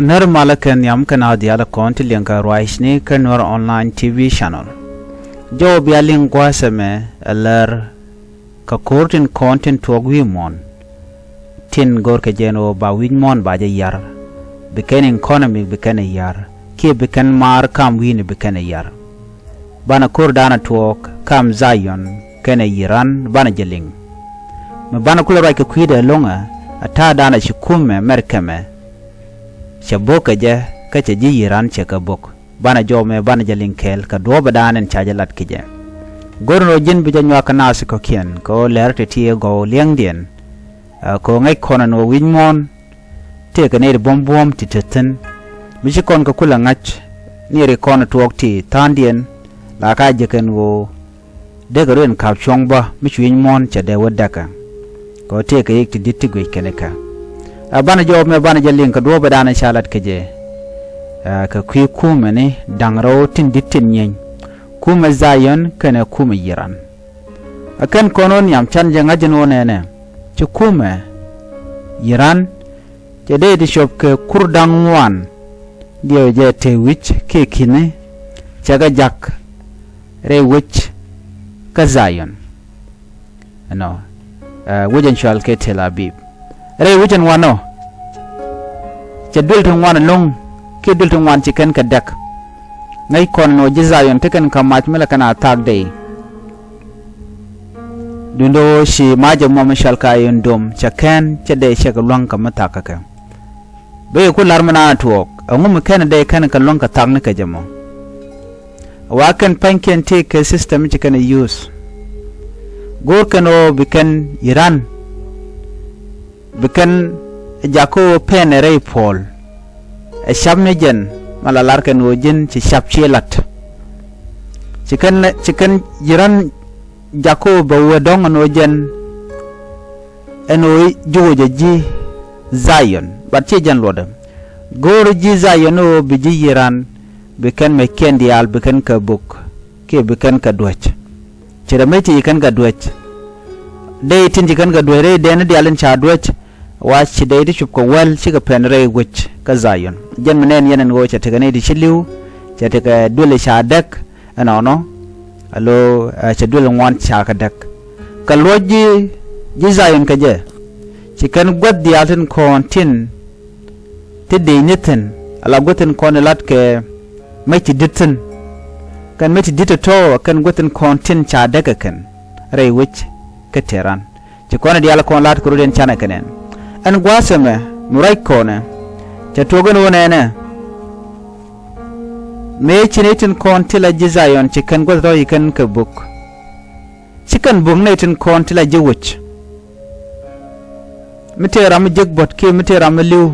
Nuer malakan yam kana diala konti linka ruaishni ka Nuer online TV channel. Jo bialing kwasame alar ka kortin content tuagwi mon. Tin gor ka jeno ba win mon ba yar. Biken economic biken yar. Ki biken mar kam win biken yar. Bana kur dana tuok kam Zion kene yiran bana jeling. Bana kula rai ka kwida longa ata dana kuumɛ mɛrkɛmɛ. Shaboka je kache ji yiran cheka bok bana jome bana jalin kel ka do badanen chaje lat kije gorno jin bija nywa kana se ko kien ko lerte tie go liangdien ko ngai kona no winmon te ka ne bombom ti teten mi kon ka kula ngach ni re kona tuok ti tandien la ka je ken wo de ga ren ka chongba mi winmon cha de wadaka ko te ka yik ti ditti gwe keneka bana job me bana jalin ka do badana shalat keje ka kuumɛ ni dangro tin ditin nyen kuumɛ Zion kana kuumɛ yiran akan konon yam chan janga jeno nene ci kuumɛ yiran je de di shop ke kurdang wan dio je te wich ke kine chaga jak re wich ka Zion no wujen shal ke Tel Aviv re wujen wano jadul tun wana long ke dul tun wan chicken ka dak ngai kon no Zion teken ka mat mela kana tag day dundo shi maje mo mishal ka yundum chaken chede shaka long ka mataka ka be ku larmana tuok ngum ken day kan ka long ka tag ne ka jamo wa kan panken take system chicken use gor kano biken Iran biken jako penere pol e shabne jen malalar kan wojin ci shab chelat cikan jiran jako ba wedong no jen eno joje ji Zion bat ci jan lodam gor ji Zion o bi ji yiran biken me kendial biken ka buk ke biken ka doch ci da mai ci kan ga doch dai tin ji kan ga doire den dialin cha doch wa ci dai di ko wal ci ga penre wuch ka Zion jen menen yenen go ci tegane di chiliu ci tega dole sha dak anono allo ci dole wan cha ka dak ka loji ji Zion ka je ci kan god di altin kontin te de niten ala goten kon lat ke mai ci ditin kan mai ci ditato kan goten kontin cha daga kan rai wuch ka teran ci kon di ala kon lat ko den chana kanen an gwasame murai kone ta togon wonene me chinetin kontila ji Zion chikan godro yikan ka buk chikan bum netin kontila ji wuch mitera mi jegbot ke mitera mi liu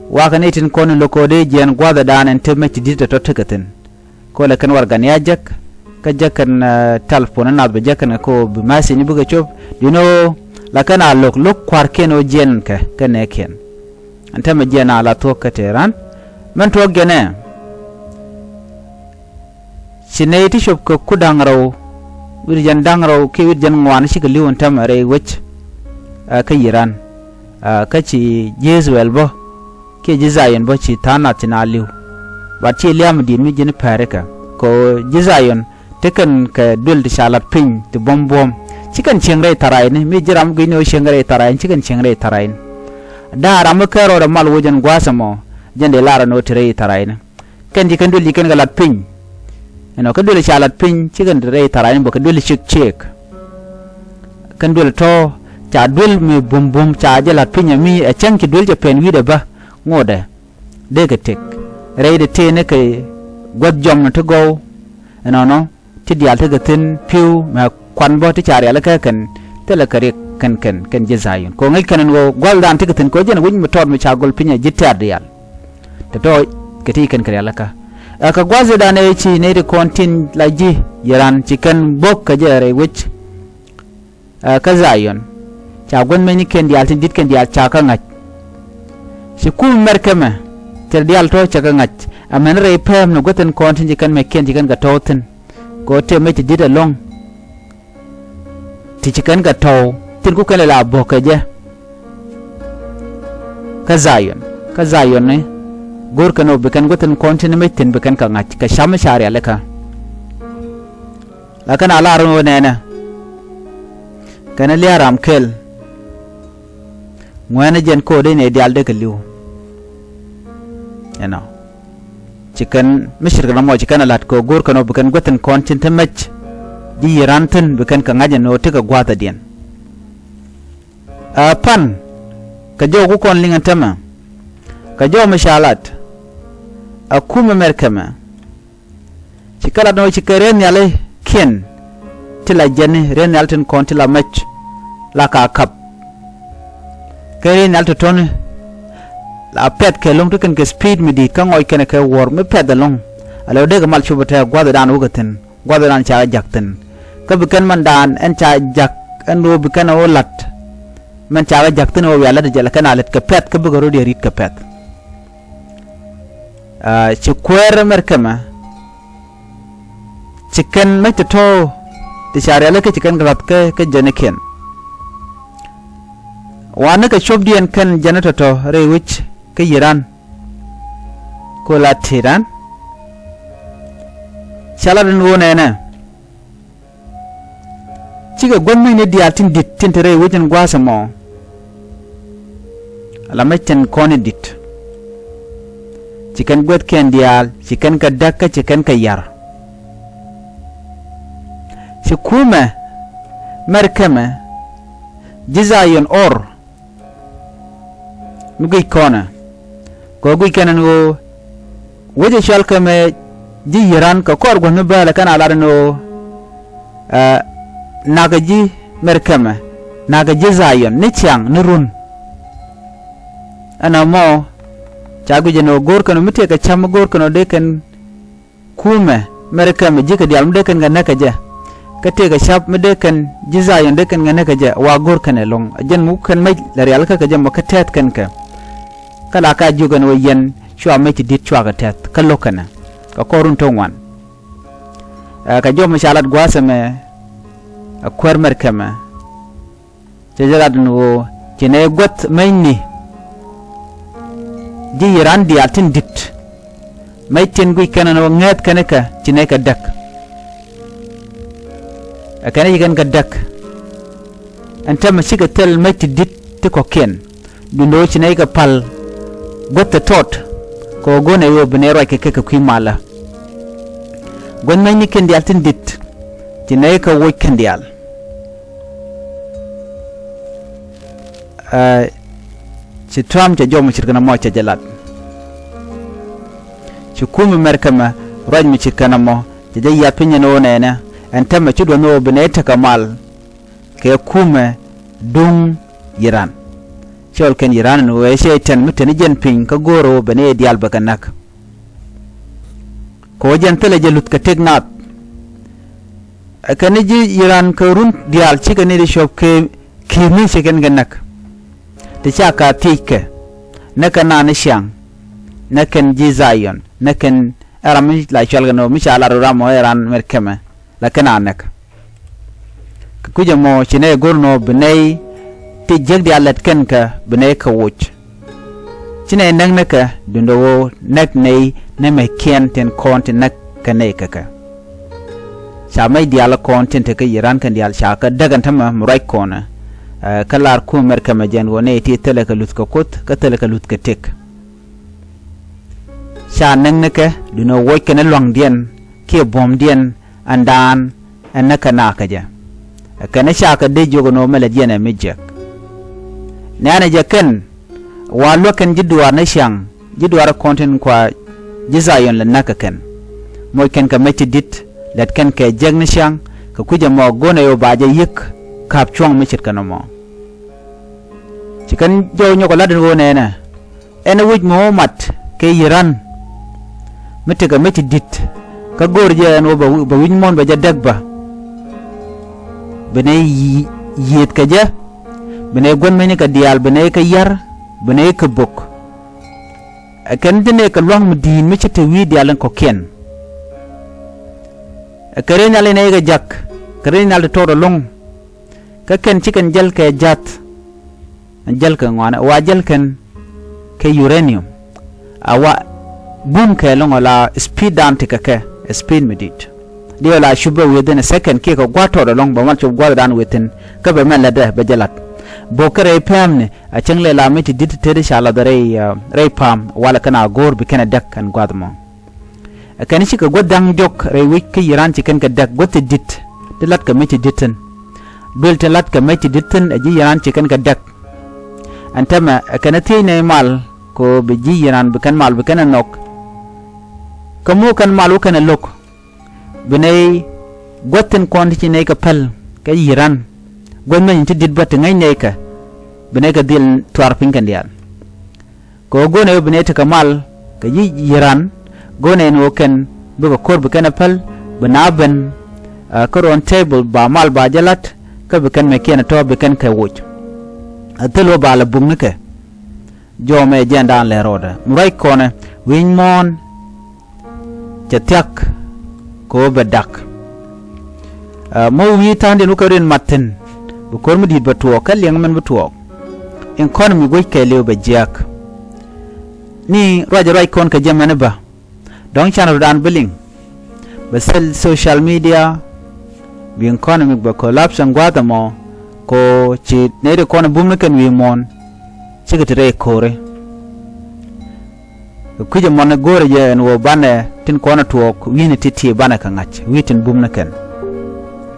waka netin kon lokode jen gwada danen temme ci dita to tegaten ko la kan wargan ya jak ka jakan telefon na be jakan ko bi masi ni buga chop dino la kana lok kwar keno jen ka kane ken anta me jena la to kateran man to gene sineti shop ko kudangraw wirjan dangraw ke wirjan ngwan shi gali won tamare wech ka yiran ka ci Jesuel bo ke Zion bo ci tana tinaliu ba ci liam din mi jeni pareka ko Zion teken ka dul di salat pin ti bombom chikan chengre tarain mi jiram gino chengre tarain chikan chengre tarain da ram karo da mal wojen gwasamo jende lara no tire tarain kan di kan duli kan galat pin eno kan duli chalat pin chikan tire tarain bo kan duli chek kan dul to cha dul mi bum bum cha jalat pin mi e chanki dul je pen wi de ba ngode de ga tek re de te ne ke god jom to go eno no ti dial te ga tin piu ma kwan bo ti chari ala ka kan tele kare kan je Zion ko ngai kan go goldan ti tin ko jen win mi tod mi cha gol pinya jitter dial to kati kan kare ala ka ka gwaze da ne ci ne de kontin laji yaran chikan bok ka jere wich ka Zion cha gon me ni ken dial tin dit ken dial cha ka ngach si kuumɛ mɛrkɛmɛ ter dial to cha ka ngach amen re pem no goten kontin jikan me ken jikan ga toten ko te me ti dit along ti chikan ga taw tin ku kala la boka je ka Zion ne gor kano bekan goten kontin metin bekan ka ngach ka sham shari alaka lakan ala ro nena kana liaram kel ngwana jen ko de ne dial de kaliu chicken mishir kana mo chicken alat ko gor kano bekan goten kontin temach di ranten bekan ka ngaja no te ka gwata dien pan ka jo ku kon linga tama ka jo mishalat kuumɛ mɛrkɛmɛ chikala no chikeren yale ken tila jeni ren yalten kon tila mech la ka kap keren yalte ton la pet ke long tuken ke speed mi di ka ngoy kene ke wor me pet da long alo de mal chubata gwada dan ugaten gwada dan cha jakten ka bikan man dan en cha jak en do bikan o lat man cha jakten o yala de jala kana let ka pet ka bugaro de rit ka pet kuumɛ mɛrkɛmɛ chicken mete to ti share la ke chicken grat ke jene ken wana ka shop dien kan jene to re wich ke yiran ko la tiran chala den wona na chiga gonme ne dia tin dit tin re wichin gwasa mo ala mechen koni dit chicken gwet ken dial chicken ka dakka chicken ka yar kuumɛ mɛrkɛmɛ jizayon or nugi kona ko gui kanan go woje shal kame ji yiran ka kor go no bala kana lar no naga ji mɛrkɛmɛ naga jizayon ni chang ni run ana mo chagu jeno gor kano mite ka cham gor kano de kan kuumɛ mɛrkɛmɛ jika dial de kan ga nakaja kate ga shap mede kan jizayon de kan ngane kaja wa gor kan long ajen mu kan mai la real ka kaja makatet kan ka kala ka jugan wa yen shwa mai ti dit shwa ga tet kallo kana ka korun tongwan ka jo mashalat gwasa me akwar mɛrkɛmɛ je jalad no kine got mai ni di yiran di atin dit mai tin gui kana no nget kana ka kine ka dak akana yigan gadak anta mashiga tel mati dit te ko ken dundo chinai ka pal gotta tot ko gone yo benero ke ku mala gon mai ni ken dial tin dit chinai ka wo ken dial ci tram ca jom cirkana mo ca jalat ci kuumɛ mɛrkɛmɛ roj mi cirkana mo ja ya pinya no nena anta ma ci do no beneta kamal ke kuumɛ dung yiran chol ken yiran no we shaytan mutani jen pin ka goro bene dial bakanak ko jen tele jelut ka tegnat akani ji yiran ka run dial ci ka ne de shop ke kimi seken ganak te chaka tike naka nana shang naken jizayon naken arami la chalgano mishala ramo eran mɛrkɛmɛ la kana nak kuja mo chine gorno benay ti jegdi alat ken ka benay ka wuch chine nang naka dundo nak nei ne me ken ten kontin nak kanay kaka cha mai diala kontin te ka yiran kan dial cha ka dagan tama murai kona kalar kuumɛ mɛrkɛmɛ jen wone ti tele ka lut ka kot ka tele ka lut ka tek cha nang naka duno woy ken long dien ke bom dien andan annaka nakaja kana shaka de jogono mala jena mijak nana jakan wallo kan jidwa na shang jidwa content kwa jizayon la nakakan moy kan ka meti dit lat kan ka jagna shang ka kuja mo gona yo baje yik kap chong mi kana mo cikan jo nyoko ladan wona na ena wuj mo mat ke yiran mitega meti dit ka gorje no ba win mon ba jadagba bene yet kaja bene gon meni ka dial bene ka yar bene ka bok akan dine ka long mudin mi chete wi dialan ko ken akaren ale ne ga jak karen ale to long ka ken chicken jal ka jat jal ka ngwana wa jal ken ke uranium awa boom ke long la speed down tikake speed medit dia la shuba within a second ke ko gwato da long ba mal chub gwa dan within ka be mel da be jalat bokare pamne a changle la meti dit tere shala da rei pam wala kana gor bi kana dak kan gwadmo kan shi ka godang jok rei wik ke yiran ci kan ka dak gote dit de lat ka meti ditten bel te lat ka meti ditten a ji yiran ci kan ka dak antama kana tine mal ko be ji yiran bi kan mal bi kana nok kamu kan malu kana lok binay gotten kon ci ne ka pel ka yiran gonna ci dit bat ngay ne ka binay ka dil tuar pinkan dial ko gone binay ta kamal ka yiran gone no ken bu ko kor bu kana pel binaben koron table ba mal ba jalat ka bi kan me ken to bi kan ka wuj atelo ba la bum ke jome jendan le roda murai kone win mon jatiak ko bedak mo wi tande no karen matten bu kor mu dit batuo kal yang men batuo en kon mi goy kele be jak ni raja rai kon ka jamane ba don channel dan billing be sel social media bi en kon mi ba collapse ngwada mo ko ci ne de kon bum ken wi mon ci gatre kore kuje mon gore je en wo bane tin kona tuok wini titi bana ka ngach witin bumna ken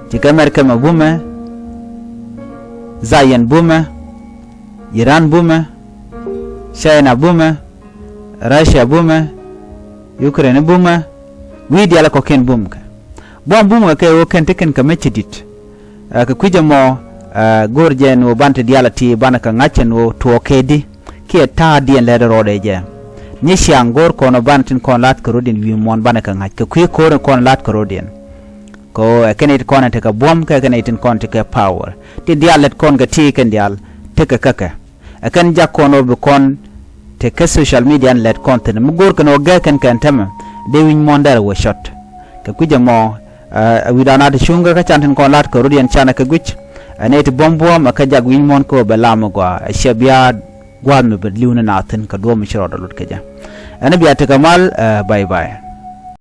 ti mɛrkɛmɛ bume zayen bume Iran bume China bume Russia bume Ukraine bume widi ala ko ken bumka bom bume ke o ken teken ka mechidit ka kuje mo gorjen wo bante diala ti bana ka ngachen wo tuokedi ke ta dien le rode je ni shangor kono bantin kon lat korodin wi mon bana ka ngach ka kwi ko kon lat korodin ko kenet kon te ka bom ka kenet kon te ka power ti dialet kon ga ti ken dial te ka kaka akan jakono be kon te ka social media let content mu gor kono ga ken kan tama de wi mon dar wo shot ka kuje mo wi dana de shunga ka chantin kon lat korodin chana ka guch anet bombo ma ka jag wi mon ko be lamu gwa shabia gwanu be liuna natin ka do mi shiro da lut ka ja ana biya ta kamal bye bye